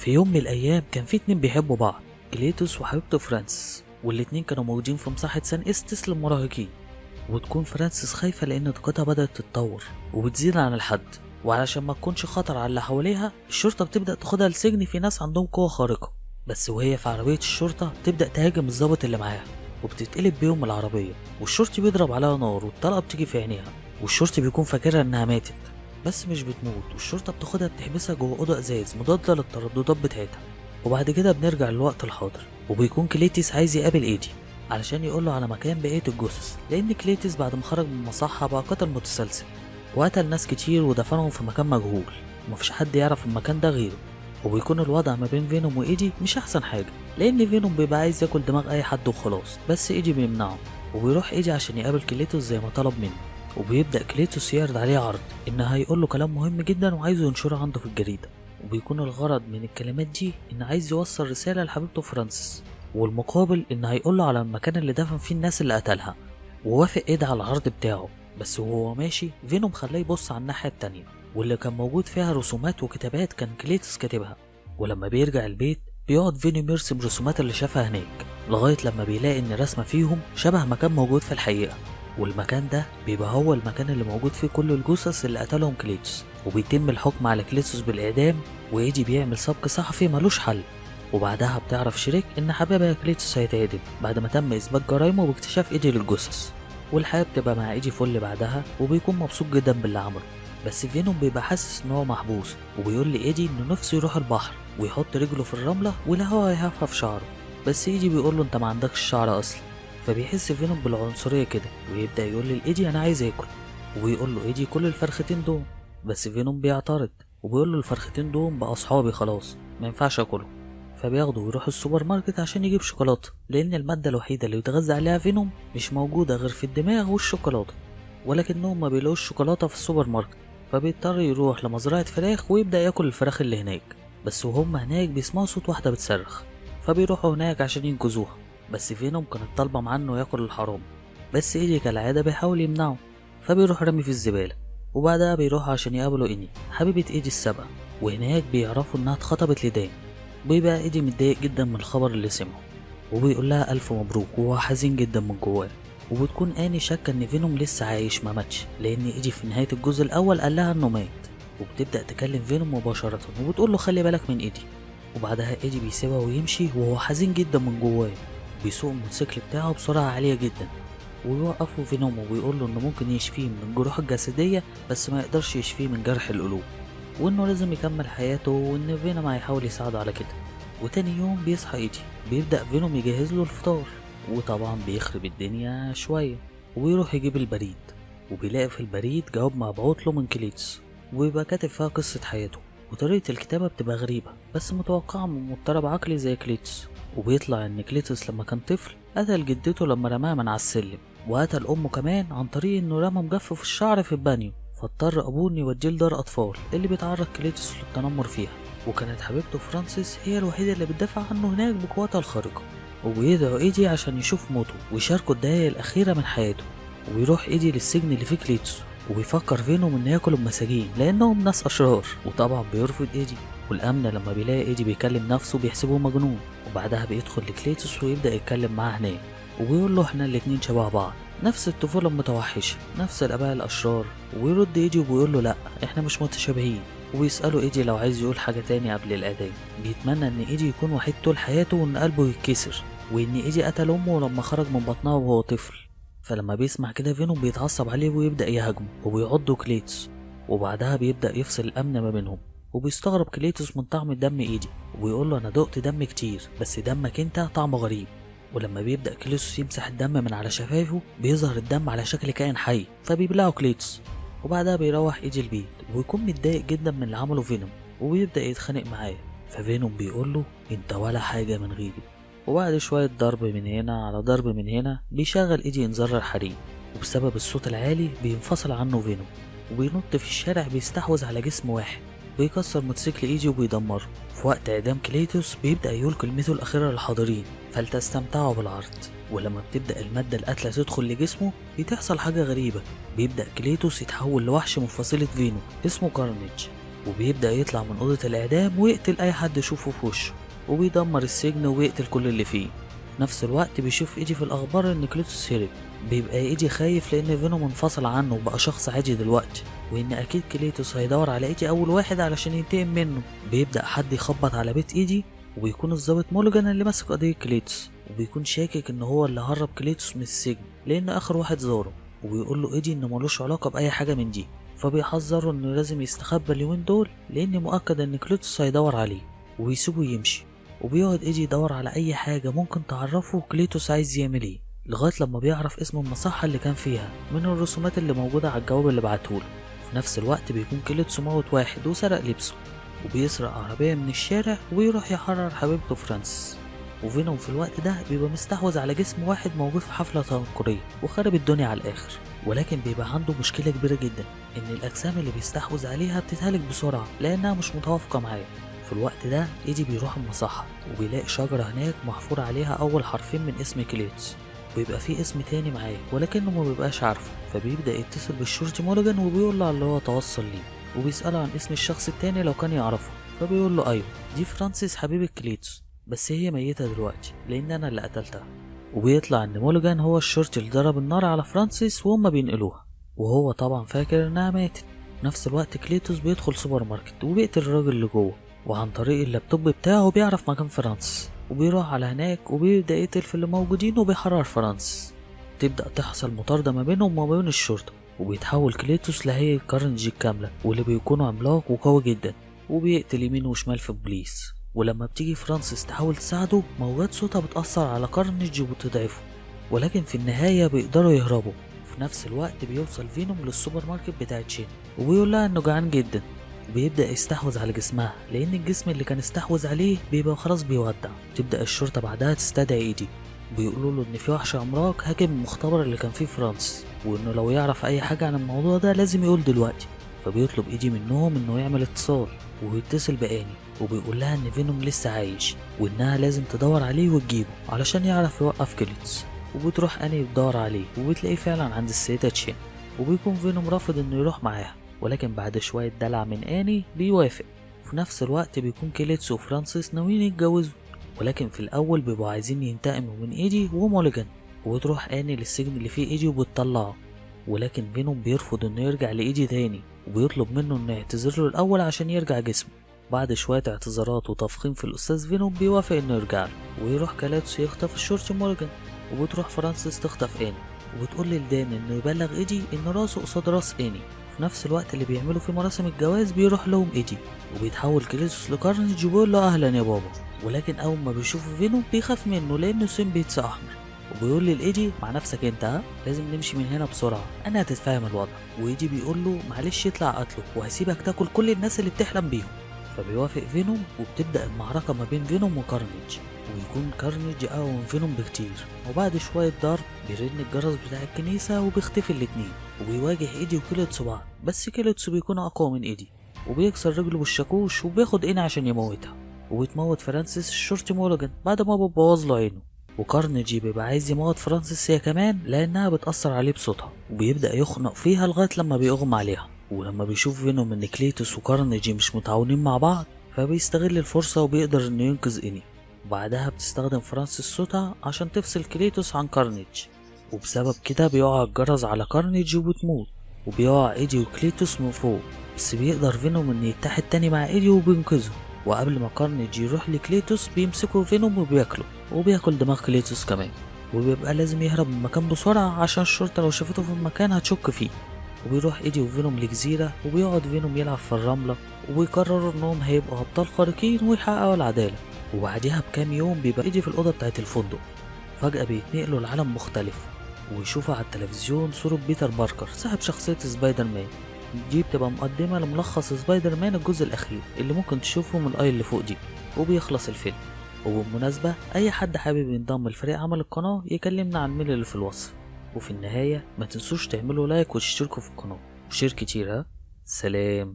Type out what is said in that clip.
في يوم من الايام كان في اتنين بيحبوا بعض، كليتوس وحبيبته فرانسيس، والاتنين كانوا موجودين في مساحة سان استس للمراهقين. وتكون فرانسيس خايفة لان طاقتها بدأت تتطور وبتزيد عن الحد، وعلشان ما تكونش خطر على اللي حواليها الشرطة بتبدأ تاخدها لسجن في ناس عندهم قوة خارقة. بس وهي في عربية الشرطة تبدأ تهاجم الضابط اللي معاها وبتتقلب بيهم العربية، والشرطي بيضرب عليها نار والطلقة بتيجي في عينيها، والشرطي بيكون فاكرها انها ماتت بس مش بتموت، والشرطة بتاخدها بتحبسها جوه أوضة إزاز مضادة للترددات بتاعتها. وبعد كده بنرجع للوقت الحاضر، وبيكون كليتيس عايز يقابل ايدي علشان يقوله على مكان بقية الجثث، لأن كليتيس بعد ما خرج من المصحة بقى قتل متسلسل وقتل ناس كتير ودفنهم في مكان مجهول ومفيش حد يعرف المكان ده غيره. وبيكون الوضع ما بين فينوم وإيدي مش أحسن حاجة، لأن فينوم بيبقى عايز ياكل دماغ أي حد وخلاص، بس إيدي بيمنعه وبيروح إيدي عشان يقابل كليتوس زي ما طلب منه. وبيبدأ كليتوس يعرض عليه عرض إن هيقوله كلام مهم جدا وعايزه ينشره عنده في الجريدة، وبيكون الغرض من الكلمات دي إن عايز يوصل رسالة لحبيبته فرانسيس، والمقابل إن هيقوله على المكان اللي دفن فيه الناس اللي قتلها. ووافق إيد على العرض بتاعه، بس وهو ماشي فينوم خلاه يبص على الناحية التانية واللي كان موجود فيها رسومات وكتابات كان كليتوس كاتبها. ولما بيرجع البيت بيقعد فينوم يرسم رسومات اللي شافها هناك لغاية لما بيلاقي إن رسمة فيهم شبه مكان موجود في الحقيقة، والمكان ده بيبقى هو المكان اللي موجود فيه كل الجثث اللي قتلهم كليتوس، وبيتم الحكم على كليتوس بالإعدام. وإيدي بيعمل سبق صحفي ملوش حل، وبعدها بتعرف شريك إن حبيبها كليتوس هيتعدم بعد ما تم إثبات جرايمه واكتشاف إيدي للجثث. والحياة بتبقى مع إيدي فل بعدها، وبيكون مبسوط جدا باللي عمله. بس فينوم بيبقى حاسس إن هو محبوس، وبيقول لإيدي إنه نفسه يروح البحر ويحط رجله في الرملة والهوا هيهفف شعره، بس إيدي بيقول له أنت ما عندكش شعر أصلا. فبيحس فينوم بالعنصرية كده ويبدأ يقول لإيدي أنا عايز آكل، ويقول له إيدي كل الفرختين دول، بس فينوم بيعترض وبيقول له الفرختين دول بقى أصحابي خلاص ما ينفعش أكلهم. فبياخده ويروح السوبر ماركت عشان يجيب شوكولاتة، لأن المادة الوحيدة اللي يتغذى عليها فينوم مش موجودة غير في الدماغ والشوكولاتة، ولكنهم ما بيلاقوش شوكولاتة في السوبر ماركت، فبيضطر يروح لمزرعة فراخ ويبدأ ياكل الفراخ اللي هناك. بس وهم هناك بيسمعوا صوت واحدة بتصرخ، فبيروحوا هناك عشان ينقذوها، بس فينوم كانت طالبة معاه انه ياكل الحرام، بس ايدي كالعادة بيحاول يمنعه، فبيروح رمي في الزبالة. وبعدها بيروح عشان يقابلوا إني حبيبة ايدي السابقة، وهناك بيعرفوا انها اتخطبت لدان. بيبقى ايدي متضايق جدا من الخبر اللي سمعه، وبيقول لها ألف مبروك وهو حزين جدا من جواه. وبتكون اني شاكة ان فينوم لسه عايش ما ماتش، لان ايدي في نهاية الجزء الاول قال لها انه مات. وبتبدأ تكلم فينوم مباشرة وبتقول له خلي بالك من ايدي. وبعدها ايدي بيسيبها ويمشي وهو حزين جدا من جواه. بيسوق الموتوسيكل بتاعه بسرعة عالية جدا، ويوقفه فينوم وبيقول له انه ممكن يشفيه من الجروح الجسدية بس ما يقدرش يشفيه من جرح القلوب، وانه لازم يكمل حياته، وان فينوم هيحاول يساعده على كده. وتاني يوم بيصحى ايدي بيبدأ فينوم يجهز له الفطار، وطبعا بيخرب الدنيا شوية، ويروح يجيب البريد، وبيلاقي في البريد جواب مبعوت له من كليتوس، ويبقى كاتب فيها قصة حياته، وطريقة الكتابة بتبقى غريبة بس متوقعة من مضطرب عقلي زي كليتوس. وبيطلع ان كليتوس لما كان طفل قتل جدته لما رماها من على السلم، وقتل امه كمان عن طريق انه رمى مجفف الشعر في البانيو، فاضطر ابوه انه يوديه لدار اطفال اللي بيتعرض كليتوس للتنمر فيها. وكانت حبيبته فرانسيس هي الوحيدة اللي بتدافع عنه هناك بقوتها الخارقة. وبيدعو ايدي عشان يشوف موته ويشاركه الدقايق الأخيرة من حياته. وبيروح ايدي للسجن اللي فيه كليتوس، وبيفكر فينوم ان ياكل المساجين لانهم ناس اشرار، وطبعا بيرفض ايدي. والامن لما بيلاقي ايدي بيكلم نفسه بيحسبوه مجنون. وبعدها بيدخل لكليتوس ويبدأ يتكلم معاه هناك، وبيقول له احنا الاتنين شبه بعض، نفس الطفولة المتوحشة، نفس الاباء الاشرار. ويرد ايدي وبيقول له لا احنا مش متشابهين. وبيسأله ايدي لو عايز يقول حاجة تاني قبل الأذان. بيتمنى ان ايدي يكون وحيد طول حياته وان قلبه يتكسر، وان ايدي قتل امه لما خرج من بطنها وهو طفل. فلما بيسمع كده فينوم بيتعصب عليه ويبدأ يهاجمه وبيعضه كليتوس. وبعدها بيبدأ يفصل الأمن ما بينهم، وبيستغرب كليتوس من طعم دم ايدي، وبيقول له انا دقت دم كتير بس دمك انت طعمه غريب. ولما بيبدأ كليتوس يمسح الدم من على شفايفه بيظهر الدم على شكل كائن حي، فبيبلعه كليتوس. وبعدها بيروح ايدي البيت ويكون متضايق جدا من اللي عمله فينوم، وبيبدأ يتخانق معاه. ففينوم بيقول له انت ولا حاجة من غيري. وبعد شوية ضرب من هنا على ضرب من هنا بيشغل ايدي انذار الحريق، وبسبب الصوت العالي بينفصل عنه فينوم، وبينط في الشارع بيستحوذ على جسم واحد، بيكسر موتوسيكل ايدي وبيدمره. في وقت اعدام كليتوس بيبدأ يقول كلمته الأخيرة للحاضرين فلتستمتعوا بالعرض. ولما بتبدأ المادة القاتلة تدخل لجسمه بتحصل حاجة غريبة، بيبدأ كليتوس يتحول لوحش من فصيلة فينوم اسمه كارنيج. وبيبدأ يطلع من أوضة الإعدام ويقتل أي حد يشوفه في وشه، وبيدمر السجن ويقتل كل اللي فيه. في نفس الوقت بيشوف إيدي في الأخبار إن كليتوس هرب. بيبقى إيدي خايف لأن فينوم انفصل عنه وبقى شخص عادي دلوقتي، وإن أكيد كليتوس هيدور على إيدي أول واحد علشان ينتقم منه. بيبدأ حد يخبط على بيت إيدي، وبيكون الضابط مولوجان اللي ماسك قضية كليتوس، وبيكون شاكك إن هو اللي هرب كليتوس من السجن لأن آخر واحد زاره، وبيقول له إيدي إنه ملوش علاقة بأي حاجة من دي. فبيحذره إنه لازم يستخبى اليومين دول لأن مؤكد إن كليتوس هيدور عليه، ويسيبه يمشي. وبيقعد إيدي يدور على أي حاجة ممكن تعرفه كليتوس عايز يعمل إيه، لغاية لما بيعرف اسم المصحة اللي كان فيها من الرسومات اللي موجودة على الجواب اللي بعتهوله. في نفس الوقت بيكون كليتوس موت واحد وسرق لبسه، وبيسرق عربية من الشارع ويروح يحرر حبيبته فرانسيس. وفينوم في الوقت ده بيبقى مستحوذ على جسم واحد موجود في حفلة تنكرية وخرب الدنيا على الآخر، ولكن بيبقى عنده مشكلة كبيرة جدا إن الأجسام اللي بيستحوذ عليها بتتهلك بسرعة لأنها مش متوافقة معاه. في الوقت ده إيدي بيروح المصحة وبيلاقي شجرة هناك محفور عليها أول حرفين من اسم كليتوس، ويبقى في اسم تاني معاه ولكنه ما بيبقاش عارفه. فبيبدأ يتصل بالشرطي مولوجان وبيقول له على اللي هو توصل ليه، وبيسأله عن اسم الشخص التاني لو كان يعرفه. فبيقول له أيوه، دي فرانسيس حبيبة كليتوس، بس هي ميتة دلوقتي لأن أنا اللي قتلتها. وبيطلع إن مولوجان هو الشرطي اللي ضرب النار على فرانسيس وهم بينقلوها، وهو طبعا فاكر إنها ماتت. في نفس الوقت كليتوس بيدخل سوبر ماركت وبيقتل الراجل اللي جوه، وعن طريق اللابتوب بتاعه بيعرف مكان فرانسيس، وبيروح على هناك وبيبدأ يقتل في اللي موجودين وبيحرر فرانسيس. تبدأ تحصل مطاردة ما بينهم وما بين الشرطة، وبيتحول كليتوس لهيئة كارنيجي الكاملة واللي بيكونوا عملاق وقوي جدا، وبيقتل يمين وشمال في البوليس. ولما بتيجي فرانسيس تحاول تساعده، موجات صوتها بتأثر على كارنيجي وبتضعفه، ولكن في النهاية بيقدروا يهربوا. في نفس الوقت بيوصل فينوم للسوبر ماركت بتاعت شين وبيقول لها انه جعان جدا، وبيبدأ يستحوذ على جسمها لأن الجسم اللي كان استحوذ عليه بيبقى خلاص بيودع. تبدأ الشرطة بعدها تستدعي إيدي، بيقولوا له إن في وحش عملاق هاجم المختبر اللي كان فيه فرانس، وإنه لو يعرف أي حاجة عن الموضوع ده لازم يقول دلوقتي. فبيطلب إيدي منهم إنه يعمل اتصال ويتصل بآني، وبيقول لها إن فينوم لسه عايش وإنها لازم تدور عليه وتجيبه علشان يعرف يوقف كليتوس. وبتروح آني تدور عليه وبتلاقيه فعلا عند السيدة تشين، وبيكون فينوم رافض إنه يروح معاها، ولكن بعد شوية دلع من آني بيوافق. في نفس الوقت بيكون كليتوس وفرانسيس ناويين يتجوزوا، ولكن في الأول بيبقوا عايزين ينتقموا من إيدي وموليجان. وتروح آني للسجن اللي فيه إيدي وبتطلعه، ولكن فينوم بيرفض إنه يرجع لإيدي تاني، وبيطلب منه إنه يعتذر له الأول عشان يرجع جسمه. بعد شوية اعتذارات وتفخيم في الأستاذ فينوم بيوافق إنه يرجع له، ويروح كليتوس يخطف الشرطي موليجان، وبتروح فرانسيس تخطف آني وبتقول لدان إنه يبلغ إيدي إن راسه قصاد راس آني. في نفس الوقت اللي بيعملوا في مراسم الجواز بيروح لهم إيدي، وبيتحول كليتوس لكارنيج وبيقول له أهلا يا بابا، ولكن أول ما بيشوفوا فينوم بيخاف منه لأنه سيمبيتس أحمر. وبيقول لإيدي مع نفسك أنت، ها لازم نمشي من هنا بسرعة، أنا هتتفاهم الوضع. وإيدي بيقول له معلش يطلع قتله وهسيبك تاكل كل الناس اللي بتحلم بيهم. فبيوافق فينوم وبتبدأ المعركة ما بين فينوم وكارنيج، ويكون كارنيج أقوى من فينوم بكتير. وبعد شوية ضرب بيرن الجرس بتاع الكنيسة وبيختفي الاتنين، وبيواجه إيدي وكيلتس بعض، بس كيلتس بيكون أقوى من إيدي وبيكسر رجله بالشاكوش وبياخد إيني عشان يموتها. وبتموت فرانسيس الشرطي موليجان بعد ما بتبوظ له عينه. وكارنيجي بيبقى عايز يموت فرانسيس هي كمان لأنها بتأثر عليه بصوتها، وبيبدأ يخنق فيها لغاية لما بيغمى عليها. ولما بيشوف فينوم إن كليتوس وكارنيجي مش متعاونين مع بعض، فبيستغل الفرصة وبيقدر إنه ينقذ إيني. وبعدها بتستخدم فرانسيس صوتها عشان تفصل كليتوس عن كارنيج، وبسبب كده بيقع الجرس على كارنيج وبتموت. وبيقع إيدي وكليتوس من فوق، بس بيقدر فينوم إنه يتحد تاني مع إيدي وبينقذه. وقبل ما كارنيج يروح لكليتوس بيمسكوا فينوم وبياكله، وبياكل دماغ كليتوس كمان. وبيبقى لازم يهرب من المكان بسرعة عشان الشرطة لو شافته في المكان هتشك فيه. وبيروح إيدي وفينوم لجزيرة، وبيقعد فينوم يلعب في الرملة، وبيقرروا إنهم هيبقوا أبطال خارقين ويحققوا العدالة. وبعدها بكام يوم بيبقى إيدي في الأوضة بتاعت الفندق، فجأة بيتنقلوا لعالم مختلف، ويشوفوا على التلفزيون صورة بيتر باركر صاحب شخصية سبايدر مان. دي بتبقى مقدمة لملخص سبايدر مان الجزء الأخير اللي ممكن تشوفه من الآي اللي فوق دي، وبيخلص الفيلم. وبالمناسبة أي حد حابب ينضم لفريق عمل القناة يكلمنا عن الميل اللي في الوصف. وفي النهاية ما تنسوش تعملوا لايك وتشتركوا في القناة وشير كتير. ها سلام.